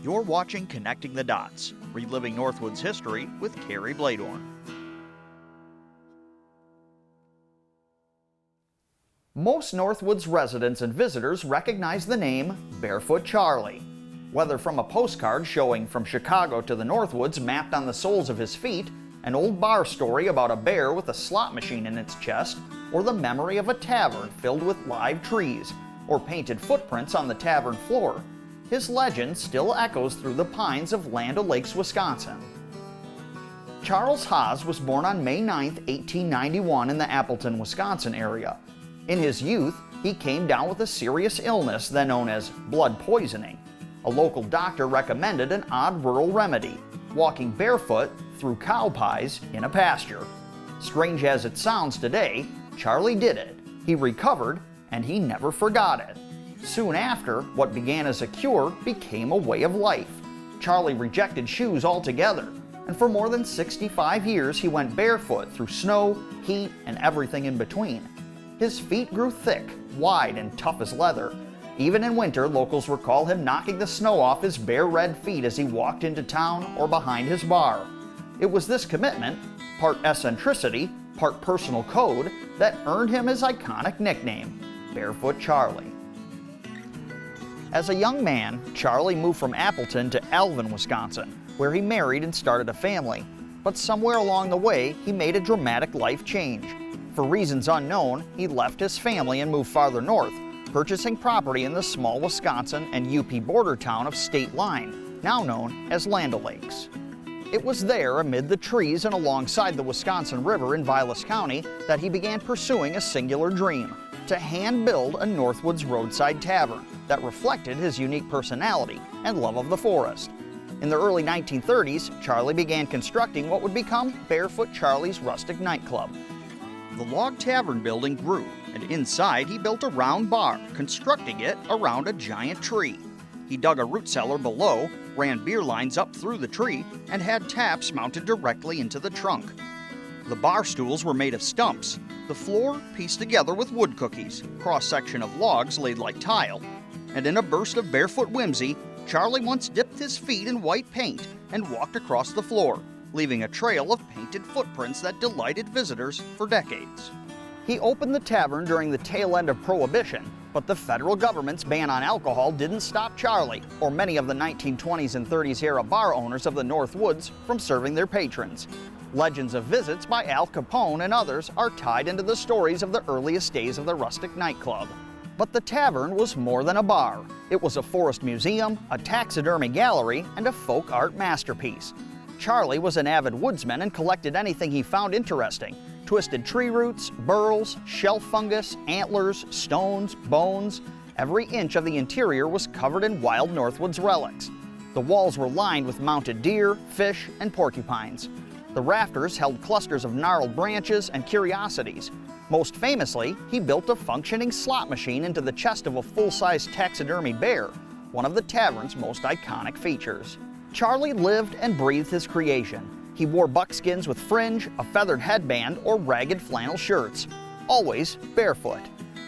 You're watching Connecting the Dots, reliving Northwoods history with Carrie Bladorn. Most Northwoods residents and visitors recognize the name Barefoot Charlie. Whether from a postcard showing from Chicago to the Northwoods mapped on the soles of his feet, an old bar story about a bear with a slot machine in its chest, or the memory of a tavern filled with live trees, or painted footprints on the tavern floor, his legend still echoes through the pines of Land O'Lakes, Wisconsin. Charles Haas was born on May 9, 1891 in the Appleton, Wisconsin area. In his youth, he came down with a serious illness then known as blood poisoning. A local doctor recommended an odd rural remedy, walking barefoot through cow pies in a pasture. Strange as it sounds today, Charlie did it. He recovered, and he never forgot it. Soon after, what began as a cure became a way of life. Charlie rejected shoes altogether, and for more than 65 years he went barefoot through snow, heat, and everything in between. His feet grew thick, wide, and tough as leather. Even in winter, locals recall him knocking the snow off his bare red feet as he walked into town or behind his bar. It was this commitment, part eccentricity, part personal code, that earned him his iconic nickname, Barefoot Charlie. As a young man, Charlie moved from Appleton to Alvin, Wisconsin, where he married and started a family. But somewhere along the way, he made a dramatic life change. For reasons unknown, he left his family and moved farther north, purchasing property in the small Wisconsin and UP border town of State Line, now known as Land O'Lakes. It was there, amid the trees and alongside the Wisconsin River in Vilas County, that he began pursuing a singular dream: to hand-build a Northwoods roadside tavern that reflected his unique personality and love of the forest. In the early 1930s, Charlie began constructing what would become Barefoot Charlie's Rustic nightclub. The log tavern building grew, and inside he built a round bar, constructing it around a giant tree. He dug a root cellar below, ran beer lines up through the tree, and had taps mounted directly into the trunk. The bar stools were made of stumps, the floor pieced together with wood cookies, cross-section of logs laid like tile, and in a burst of barefoot whimsy, Charlie once dipped his feet in white paint and walked across the floor, leaving a trail of painted footprints that delighted visitors for decades. He opened the tavern during the tail end of Prohibition, but the federal government's ban on alcohol didn't stop Charlie, or many of the 1920s and 30s era bar owners of the Northwoods, from serving their patrons. Legends of visits by Al Capone and others are tied into the stories of the earliest days of the Rustic nightclub. But the tavern was more than a bar. It was a forest museum, a taxidermy gallery, and a folk art masterpiece. Charlie was an avid woodsman and collected anything he found interesting: twisted tree roots, burls, shelf fungus, antlers, stones, bones. Every inch of the interior was covered in wild Northwoods relics. The walls were lined with mounted deer, fish, and porcupines. The rafters held clusters of gnarled branches and curiosities. Most famously, he built a functioning slot machine into the chest of a full-size taxidermy bear, one of the tavern's most iconic features. Charlie lived and breathed his creation. He wore buckskins with fringe, a feathered headband, or ragged flannel shirts, always barefoot.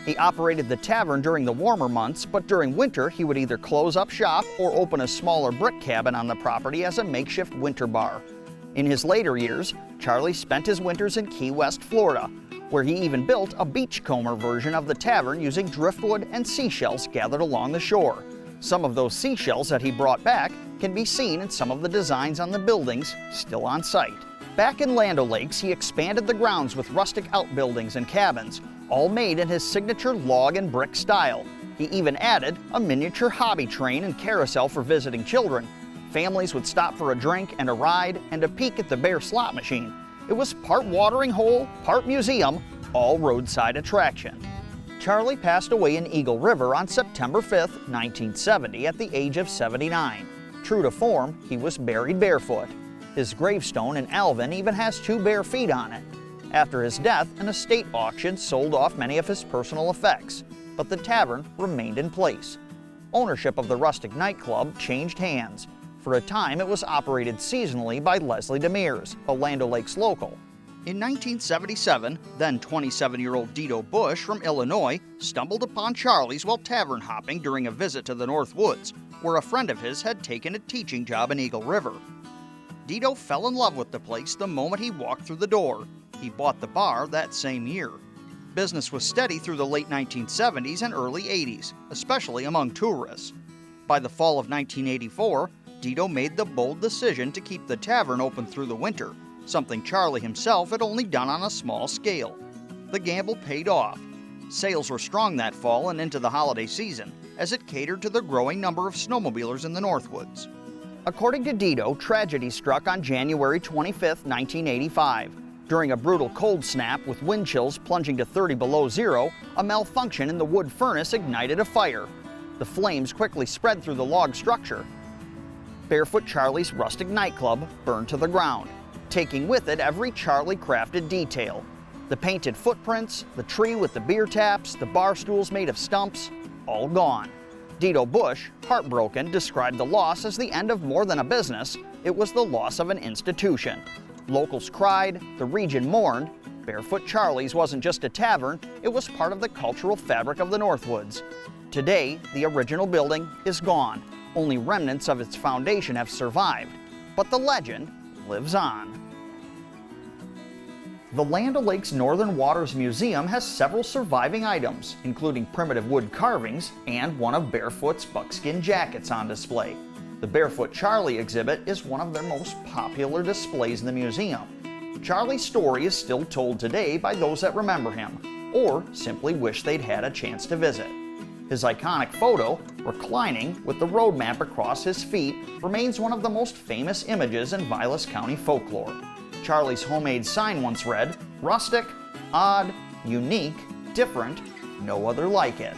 He operated the tavern during the warmer months, but during winter he would either close up shop or open a smaller brick cabin on the property as a makeshift winter bar. In his later years, Charlie spent his winters in Key West, Florida, where he even built a beachcomber version of the tavern using driftwood and seashells gathered along the shore. Some of those seashells that he brought back can be seen in some of the designs on the buildings still on site. Back in Land O'Lakes, he expanded the grounds with rustic outbuildings and cabins, all made in his signature log and brick style. He even added a miniature hobby train and carousel for visiting children. Families would stop for a drink and a ride and a peek at the bear slot machine. It was part watering hole, part museum, all roadside attraction. Charlie passed away in Eagle River on September 5, 1970, at the age of 79. True to form, he was buried barefoot. His gravestone in Alvin even has 2 bare feet on it. After his death, an estate auction sold off many of his personal effects, but the tavern remained in place. Ownership of the Rustic nightclub changed hands. For a time, it was operated seasonally by Leslie Demers, a Land O'Lakes local. In 1977, then 27-year-old Dito Bush from Illinois stumbled upon Charlie's while tavern hopping during a visit to the Northwoods, where a friend of his had taken a teaching job in Eagle River. Dito fell in love with the place the moment he walked through the door. He bought the bar that same year. Business was steady through the late 1970s and early 80s, especially among tourists. By the fall of 1984, Dito made the bold decision to keep the tavern open through the winter, something Charlie himself had only done on a small scale. The gamble paid off. Sales were strong that fall and into the holiday season, as it catered to the growing number of snowmobilers in the Northwoods. According to Dito, tragedy struck on January 25, 1985. During a brutal cold snap with wind chills plunging to 30 below zero, a malfunction in the wood furnace ignited a fire. The flames quickly spread through the log structure. Barefoot Charlie's Rustic nightclub burned to the ground, taking with it every Charlie crafted detail. The painted footprints, the tree with the beer taps, the bar stools made of stumps, all gone. Dito Bush, heartbroken, described the loss as the end of more than a business. It was the loss of an institution. Locals cried, the region mourned. Barefoot Charlie's wasn't just a tavern, it was part of the cultural fabric of the Northwoods. Today, the original building is gone. Only remnants of its foundation have survived. But the legend lives on. The Land O'Lakes Northern Waters Museum has several surviving items, including primitive wood carvings and one of Barefoot's buckskin jackets on display. The Barefoot Charlie exhibit is one of their most popular displays in the museum. Charlie's story is still told today by those that remember him, or simply wish they'd had a chance to visit. His iconic photo, reclining with the road map across his feet, remains one of the most famous images in Vilas County folklore. Charlie's homemade sign once read, "Rustic, odd, unique, different, no other like it."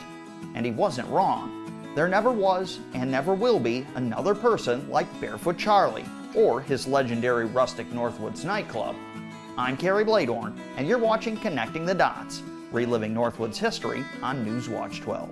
And he wasn't wrong. There never was and never will be another person like Barefoot Charlie or his legendary Rustic Northwoods nightclub. I'm Kerry Bladorn, and you're watching Connecting the Dots, reliving Northwoods history on Newswatch 12.